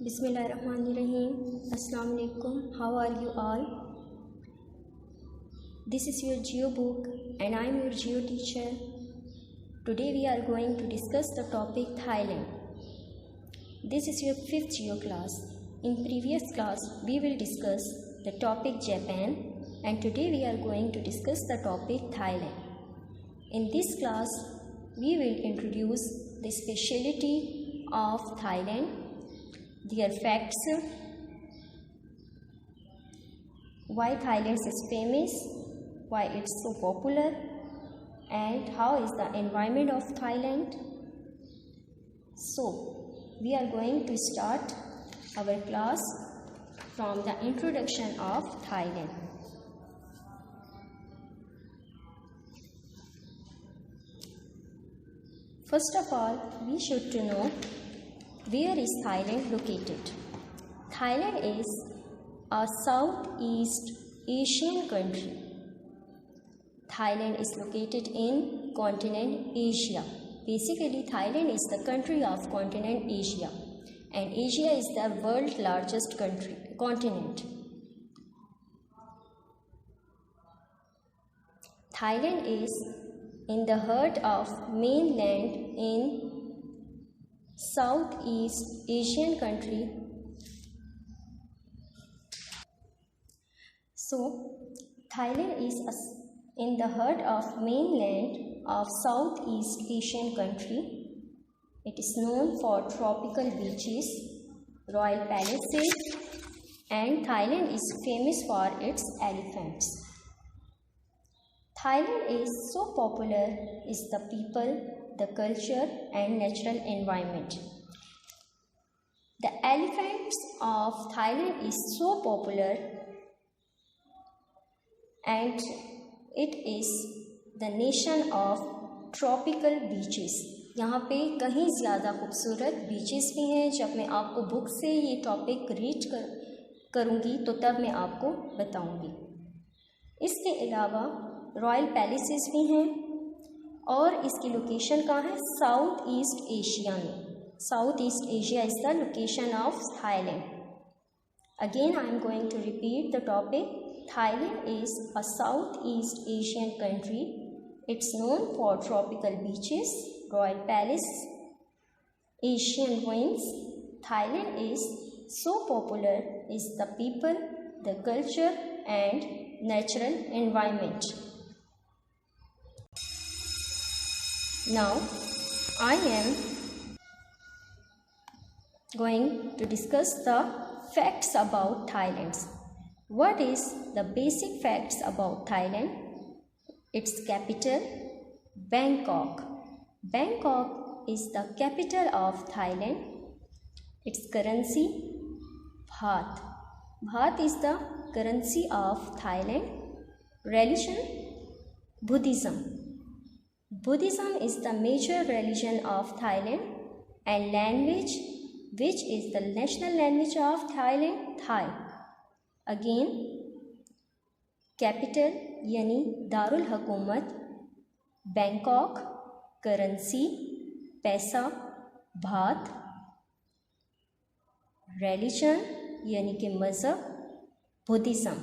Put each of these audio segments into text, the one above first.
Bismillahirrahmanirrahim. Assalamu alaikum. How are you all? This is your geo book and I am your geo teacher. Today we are going to discuss the topic Thailand. This is your 5th geo class. In previous class we will discuss the topic Japan and today we are going to discuss the topic Thailand. In this class we will introduce the speciality of Thailand, their facts, why Thailand is famous, why it's so popular, and how is the environment of Thailand. So, we are going to start our class from the introduction of Thailand. First of all, we should to know where is Thailand located. Thailand is a Southeast Asian country. Thailand is located in continent Asia. Basically, Thailand is the country of continent Asia, and Asia is the world's largest continent. Thailand is in the heart of mainland in Southeast Asian country. So, Thailand is in the heart of mainland of Southeast Asian country. It is known for tropical beaches, royal palaces, and Thailand is famous for its elephants. Thailand is so popular is the people, the culture and natural environment. The elephants of Thailand is so popular and it is the nation of tropical beaches. यहाँ पे कहीं ज़्यादा खूबसूरत beaches भी हैं. जब मैं आपको बुक से ये टॉपिक रीड करूँगी तो तब मैं आपको बताऊँगी. इसके अलावा रॉयल पैलेसेस भी हैं और इसकी लोकेशन कहाँ है? साउथ ईस्ट एशिया में. South East Asia is the location of Thailand. Again I am going to repeat the topic. Thailand is a Southeast Asian country. It's known for tropical beaches, royal palace, Asian ruins. Thailand is so popular is the people, the culture and natural environment. Now, I am going to discuss the facts about Thailand. What is the basic facts about Thailand? Its capital, Bangkok. Bangkok is the capital of Thailand. Its currency, Baht. Baht is the currency of Thailand. Religion, Buddhism. Buddhism is the major religion of Thailand. And language, which is the national language of Thailand, Thai. Again, capital यानी दारुल हुकूमत, Bangkok, currency पैसा, भात, religion यानी कि मज़हब, Buddhism.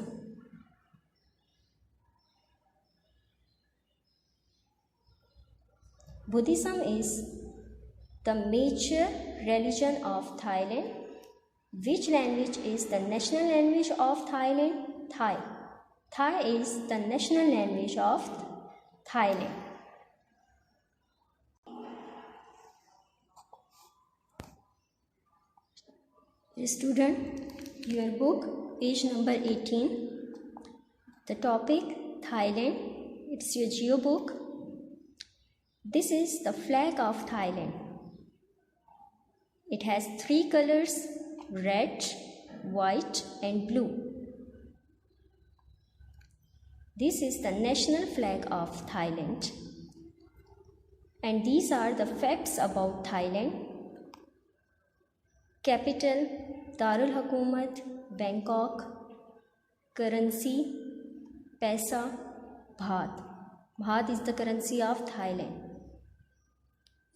Buddhism is the major religion of Thailand. Which language is the national language of Thailand? Thai. Thai is the national language of Thailand. Student, your book, page number 18. The topic Thailand. It's your geo book. This is the flag of Thailand. It has 3 colors. Red, white and blue. This is the national flag of Thailand. And these are the facts about Thailand. Capital, Darul Hukumat, Bangkok. Currency, Paisa, Baht. Baht is the currency of Thailand.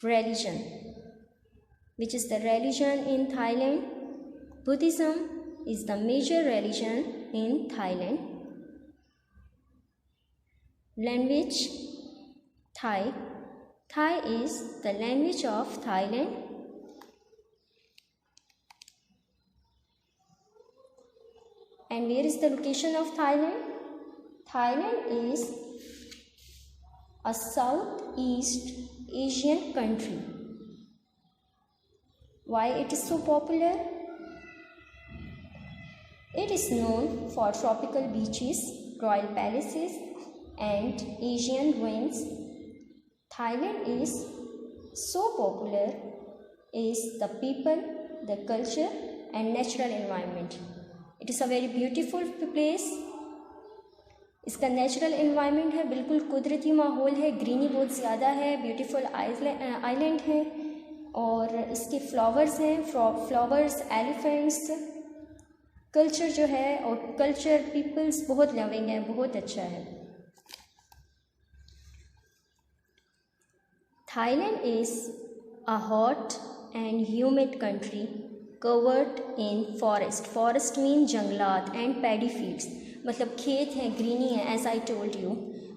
Religion, which is the religion in Thailand? Buddhism is the major religion in Thailand. Language Thai. Thai is the language of Thailand. And where is the location of Thailand? Thailand is a Southeast Asian country. Why it is so popular? It is known for tropical beaches, royal palaces, and Asian ruins. Thailand is so popular is the people, the culture, and natural environment. It is a very beautiful place. इसका natural environment है, बिल्कुल कुदरती माहौल है, greeny बहुत ज़्यादा है, beautiful island है और इसके फ्लावर्स हैं, फ्लावर्स, एलिफेंट्स, कल्चर जो है और कल्चर पीपल्स बहुत लविंग है, बहुत अच्छा है। Thailand is a hot and humid country covered in forest. Forest mean जंगलात and paddy fields, मतलब खेत हैं, ग्रीनी है, एज आई टोल्ड यू,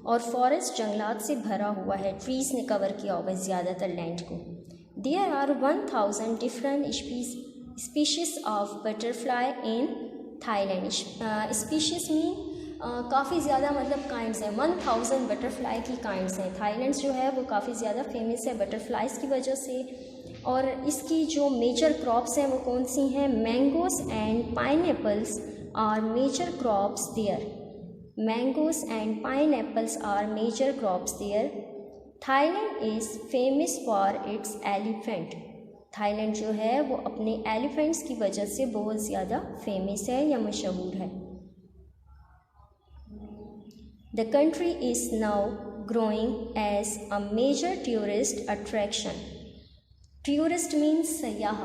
और फॉरेस्ट जंगलात से भरा हुआ है, ट्रीज ने कवर किया हुआ है ज़्यादातर लैंड को। There are 1000 different species of butterfly in Thailand. Species mean काफ़ी ज़्यादा, मतलब काइंड्स हैं, 1000 बटरफ्लाई की काइंड्स हैं। थाईलैंड जो है वो काफ़ी ज़्यादा फेमस है बटरफ्लाइज की वजह से। और इसकी जो मेजर क्रॉप्स हैं वो कौन सी हैं? Mangoes and pineapples are major crops there. Mangoes and pineapples are major crops there. Thailand is famous for its elephant. Thailand जो है वो अपने एलिफेंट्स की वजह से बहुत ज़्यादा फेमस है या मशहूर है। The country is now growing as a major tourist attraction. Tourist means सयाह,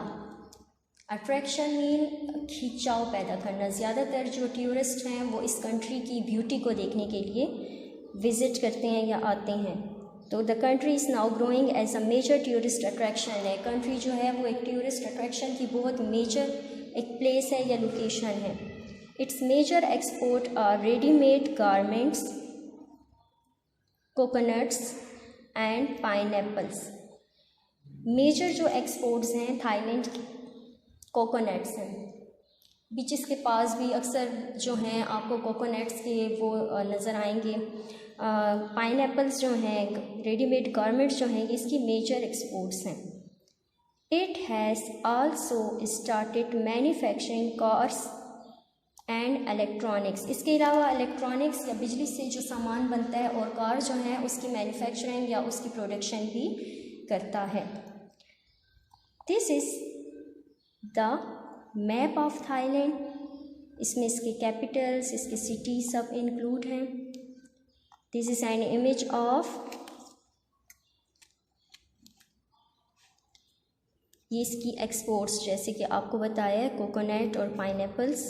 अट्रैक्शन मीन खिंचाव पैदा करना। ज़्यादातर जो टूरिस्ट हैं वो इस कंट्री की ब्यूटी को देखने के लिए विज़िट करते हैं या आते हैं। तो the country is now growing as a major tourist attraction है। कंट्री जो है वो एक टूरिस्ट अट्रैक्शन की बहुत मेजर एक प्लेस है या लोकेशन है। Its major export are readymade garments, coconuts and pineapples. Major जो एक्सपोर्ट्स हैं थाईलैंड के कोकोनट्स हैं। बीचेस के पास भी अक्सर जो हैं आपको कोकोनट्स के वो नज़र आएंगे। पाइनएप्पल्स जो हैं, रेडीमेड गारमेंट्स जो हैं, इसकी मेजर एक्सपोर्ट्स हैं। It has also started manufacturing cars and electronics. इसके अलावा इलेक्ट्रॉनिक्स या बिजली से जो सामान बनता है और कार जो है उसकी मैन्युफैक्चरिंग या उसकी प्रोडक्शन भी करता है। This is the map of Thailand. इसमें इसके कैपिटल्स, इसके सिटी सब इंक्लूड हैं। This is an image of, ये इसकी एक्सपोर्ट्स जैसे कि आपको बताया है, कोकोनट और pineapples.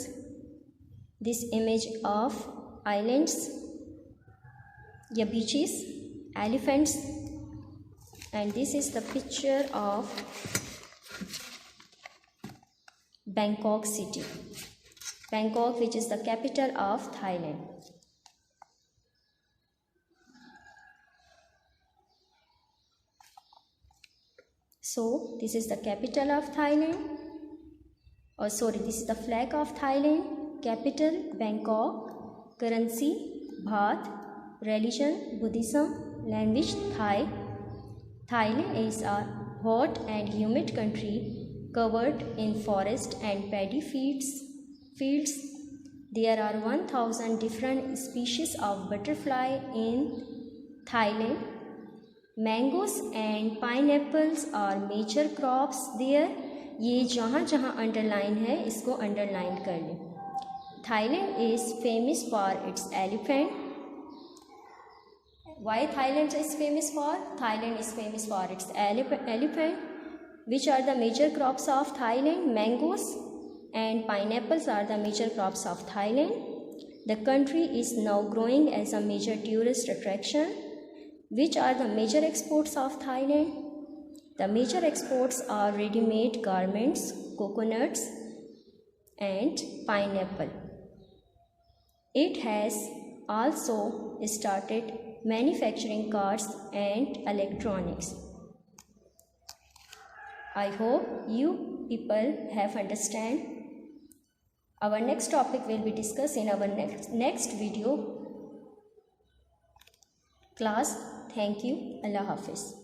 This image of islands या beaches, elephants, and this is the picture of Bangkok city, Bangkok, which is the capital of Thailand. So this is the capital of Thailand, or sorry, this is the flag of Thailand. Capital Bangkok, currency baht, religion Buddhism, language Thai. Thailand is a hot and humid country covered in forest and paddy fields. There are 1000 different species of butterfly in Thailand. Mangoes and pineapples are major crops there. ये जहाँ जहाँ underline है इसको underline कर लें। Thailand is famous for its elephant. Why Thailand is famous for? Thailand is famous for its elephant. Which are the major crops of Thailand? Mangoes and pineapples are the major crops of Thailand. The country is now growing as a major tourist attraction. Which are the major exports of Thailand? The major exports are ready-made garments, coconuts, and pineapple. It has also started manufacturing cars and electronics. I hope you people have understand. Our next topic will be discussed in our next video class. Thank you. Allah Hafiz.